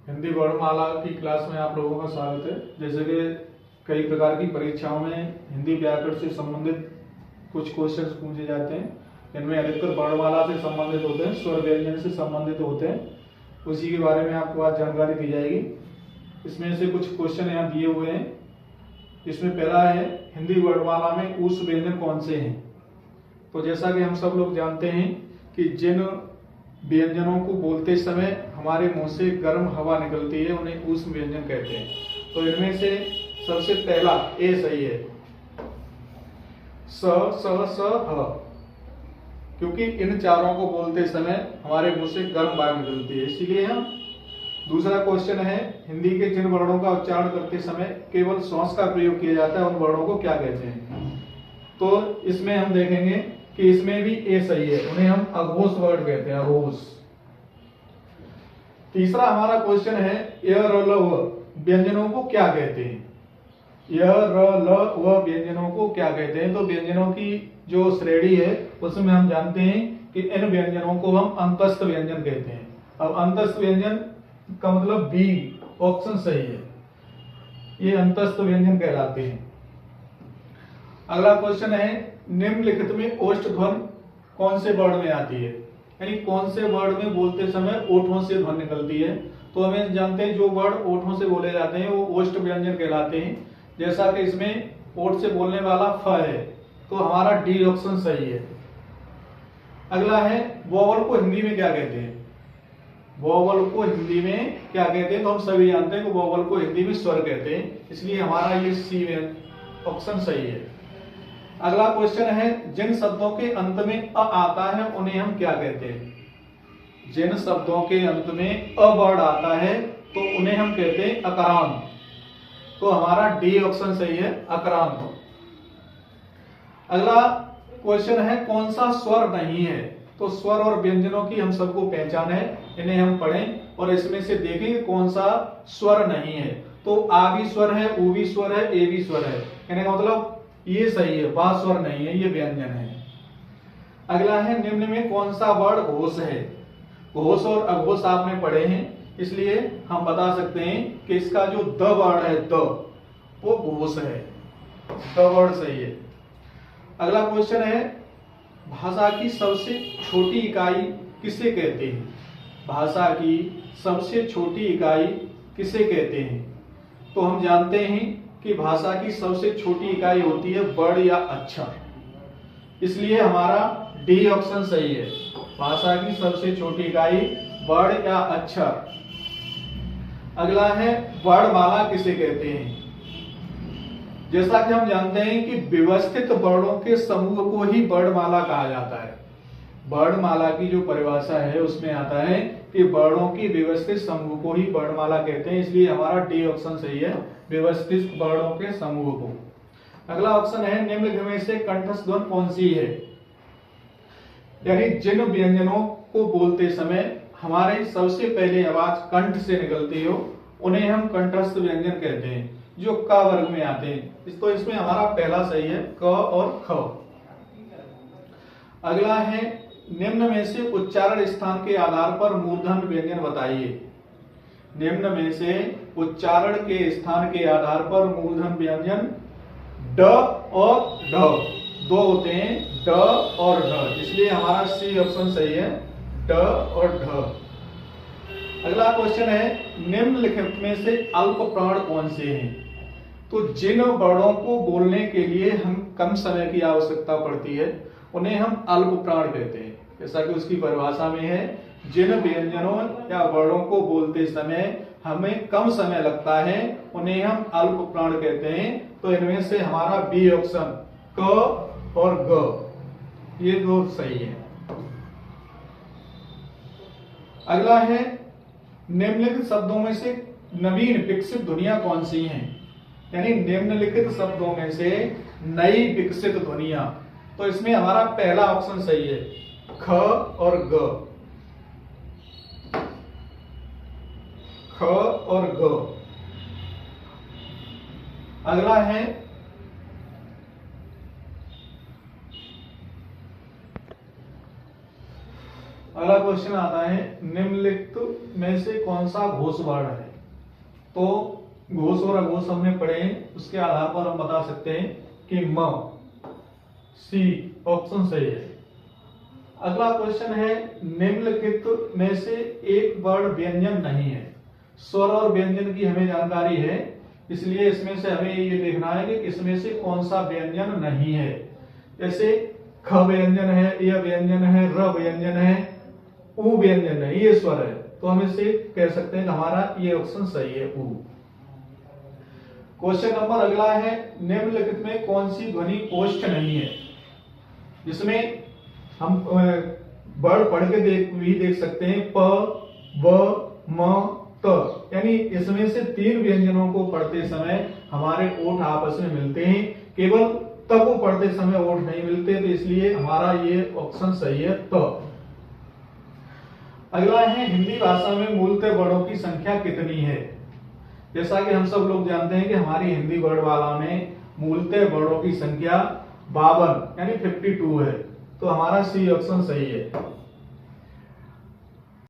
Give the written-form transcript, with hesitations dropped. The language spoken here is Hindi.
हिंदी वर्णमाला की क्लास में आप लोगों का स्वागत है। जैसे कि कई प्रकार की परीक्षाओं में हिंदी व्याकरण से संबंधित कुछ क्वेश्चंस पूछे जाते हैं। इनमें अधिकतर वर्णमाला से संबंधित होते हैं, स्वर व्यंजन से संबंधित होते हैं। उसी के बारे में आपको आज जानकारी दी जाएगी। इसमें से कुछ क्वेश्चन यहाँ दिए हुए हैं। इसमें पहला है, हिंदी वर्णमाला में उस व्यंजन कौन से हैं। तो जैसा कि हम सब लोग जानते हैं कि जिन व्यंजनों को बोलते समय हमारे मुंह से गर्म हवा निकलती है उन्हें ऊष्म व्यंजन कहते हैं। तो इनमें से सबसे पहला ए सही है, स स ह, क्योंकि इन चारों को बोलते समय हमारे मुंह से गर्म वायु निकलती है, इसीलिए हम। दूसरा क्वेश्चन है, हिंदी के जिन वर्णों का उच्चारण करते समय केवल श्वास का प्रयोग किया जाता है उन वर्णों को क्या कहते हैं। तो इसमें हम देखेंगे कि इसमें भी ए सही है, उन्हें हम अघोष वर्ड कहते हैं, अघोष। तीसरा हमारा क्वेश्चन है, य र ल व व्यंजनों को क्या कहते हैं। य र ल व व्यंजनों को क्या कहते हैं। तो व्यंजनों की जो श्रेणी है उसमें हम जानते हैं कि इन व्यंजनों को हम अंतस्थ व्यंजन कहते हैं। अब अंतस्थ व्यंजन का मतलब बी ऑप्शन सही है, ये अंतस्थ व्यंजन कहलाते हैं। अगला क्वेश्चन है, निम्नलिखित में ओष्ठ ध्वनि कौन से वर्ड में आती है, यानी कौन से वर्ड में बोलते समय ओठों से ध्वनि निकलती है। तो हमें जानते हैं जो वर्ड ओठों से बोले जाते हैं वो ओष्ठ व्यंजन कहलाते हैं। जैसा कि इसमें ओठ से बोलने वाला फ है, तो हमारा डी ऑप्शन सही है। अगला है, वोवल को हिंदी में क्या कहते हैं। वोवल को हिंदी में क्या कहते हैं। तो हम सभी जानते हैं कि वोवल को हिंदी में स्वर कहते हैं, इसलिए हमारा ये सी ऑप्शन सही है। अगला क्वेश्चन है, जिन शब्दों के अंत में अ आता है उन्हें हम क्या कहते हैं। जिन शब्दों के अंत में अ वर्ड आता है तो उन्हें हम कहते हैं अकरांत। तो हमारा डी ऑप्शन सही है, अकरांत। अगला क्वेश्चन है, कौन सा स्वर नहीं है। तो स्वर और व्यंजनों की हम सबको पहचान है, इन्हें हम पढ़ें और इसमें से देखें कौन सा स्वर नहीं है। तो आ भी स्वर है, ऊ भी स्वर है, ए भी स्वर है, कहने का मतलब ये सही है, बा स्वर नहीं है, ये व्यंजन है। अगला है, निम्न में कौन सा वर्ड घोष है। घोष और अघोष आपने पढ़े हैं, इसलिए हम बता सकते हैं कि इसका जो द वर्ड है द, वो घोष है, द वर्ड सही है। अगला क्वेश्चन है, भाषा की सबसे छोटी इकाई किसे कहते हैं। भाषा की सबसे छोटी इकाई किसे कहते हैं। तो हम जानते हैं कि भाषा की सबसे छोटी इकाई होती है वर्ण या अक्षर, इसलिए हमारा डी ऑप्शन सही है। भाषा की सबसे छोटी इकाई वर्ण या अक्षर। अगला है, वर्णमाला किसे कहते हैं। जैसा कि हम जानते हैं कि व्यवस्थित वर्णों के समूह को ही वर्णमाला कहा जाता है। वर्णमाला की जो परिभाषा है उसमें आता है कि वर्णों की व्यवस्थित समूह को ही वर्णमाला कहते हैं, इसलिए हमारा डी ऑप्शन सही है, व्यवस्थित वर्णों के समूह को। अगला ऑप्शन है, निम्न में से कंठस्थ ध्वनि कौन सी है। यानी जिन व्यंजनों को बोलते समय हमारे सबसे पहले आवाज कंठ से निकलती हो उन्हें हम कंठस्थ व्यंजन कहते हैं, जो क वर्ग में आते हैं। तो इसमें हमारा पहला सही है, क और ख। अगला है, निम्न में से उच्चारण स्थान के आधार पर मूर्धन्य व्यंजन बताइए। निम्न में से उच्चारण के स्थान के आधार पर मूर्धन्य व्यंजन ड और ढ दो होते हैं, ड और ढ, इसलिए हमारा सी ऑप्शन सही है, ड और ढ। अगला क्वेश्चन है, निम्नलिखित में से अल्प प्राण कौन से हैं। तो जिन वर्णों को बोलने के लिए हम कम समय की आवश्यकता पड़ती है उन्हें हम अल्प प्राण कहते हैं। जैसा कि उसकी परिभाषा में है, जिन व्यंजनों या वर्णों को बोलते समय हमें कम समय लगता है उन्हें हम अल्प प्राण कहते हैं। तो इनमें से हमारा बी ऑप्शन क और ग, ये दो सही है। अगला है, निम्नलिखित शब्दों में से नवीन विकसित ध्वनियां कौन सी हैं। यानी निम्नलिखित शब्दों में से नई विकसित ध्वनियां। तो इसमें हमारा पहला ऑप्शन सही है, ख और ग, ख और ग। अगला है, अगला क्वेश्चन आता है निम्नलिखित में से कौन सा घोष वर्ण है। तो घोष और अघोष हमने पढ़े, उसके आधार पर हम बता सकते हैं कि म, सी ऑप्शन सही है। अगला क्वेश्चन है निम्नलिखित में से एक वर्ण व्यंजन नहीं है। स्वर और व्यंजन की हमें जानकारी है, इसलिए इसमें से हमें ये देखना है कि इसमें से कौन सा व्यंजन नहीं है। जैसे ख व्यंजन है, य व्यंजन है, र व्यंजन है, उ व्यंजन है, ये स्वर है, तो हम इसे कह सकते हैं कि हमारा ये ऑप्शन सही है, उ। क्वेश्चन नंबर अगला है निम्नलिखित में कौन सी ध्वनि कोष्ठ नहीं है। जिसमें हम वर्ड पढ़ के देख सकते हैं प, व, म, त, यानी इसमें से तीन व्यंजनों को पढ़ते समय हमारे ओठ आपस में मिलते हैं, केवल त को पढ़ते समय ओठ नहीं मिलते, तो इसलिए हमारा ये ऑप्शन सही है, त। अगला है हिंदी भाषा में मूलतः वर्णों की संख्या कितनी है। जैसा कि हम सब लोग जानते हैं कि हमारी हिंदी वर्णमाला में मूलतः वर्णों की संख्या 52 यानी 52 है, तो हमारा सी ऑप्शन सही है।